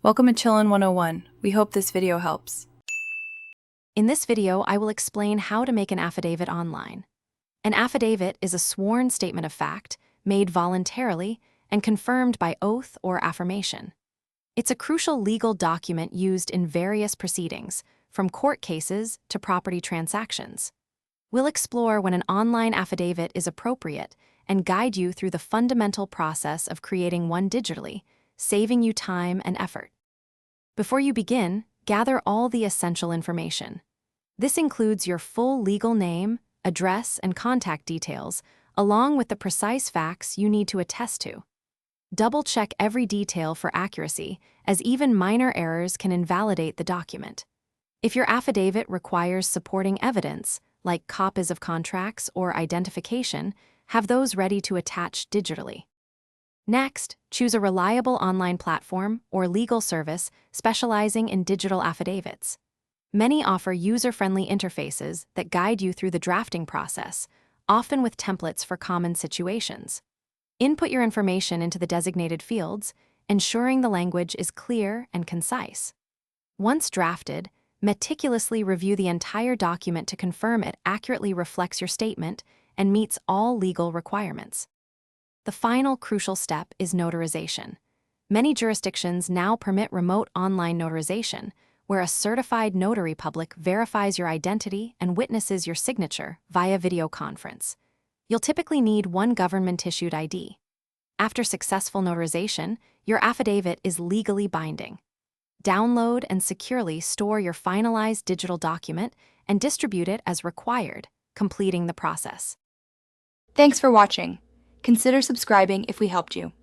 Welcome to Chillin' 101. We hope this video helps. In this video, I will explain how to make an affidavit online. An affidavit is a sworn statement of fact made voluntarily and confirmed by oath or affirmation. It's a crucial legal document used in various proceedings, from court cases to property transactions. We'll explore when an online affidavit is appropriate and guide you through the fundamental process of creating one digitally, saving you time and effort. Before you begin, gather all the essential information. This includes your full legal name, address, and contact details, along with the precise facts you need to attest to. Double-check every detail for accuracy, as even minor errors can invalidate the document. If your affidavit requires supporting evidence, like copies of contracts or identification, have those ready to attach digitally. Next, choose a reliable online platform or legal service specializing in digital affidavits. Many offer user-friendly interfaces that guide you through the drafting process, often with templates for common situations. Input your information into the designated fields, ensuring the language is clear and concise. Once drafted, meticulously review the entire document to confirm it accurately reflects your statement and meets all legal requirements. The final crucial step is notarization. Many jurisdictions now permit remote online notarization, where a certified notary public verifies your identity and witnesses your signature via video conference. You'll typically need one government-issued ID. After successful notarization, your affidavit is legally binding. Download and securely store your finalized digital document and distribute it as required, completing the process. Thanks for watching. Consider subscribing if we helped you.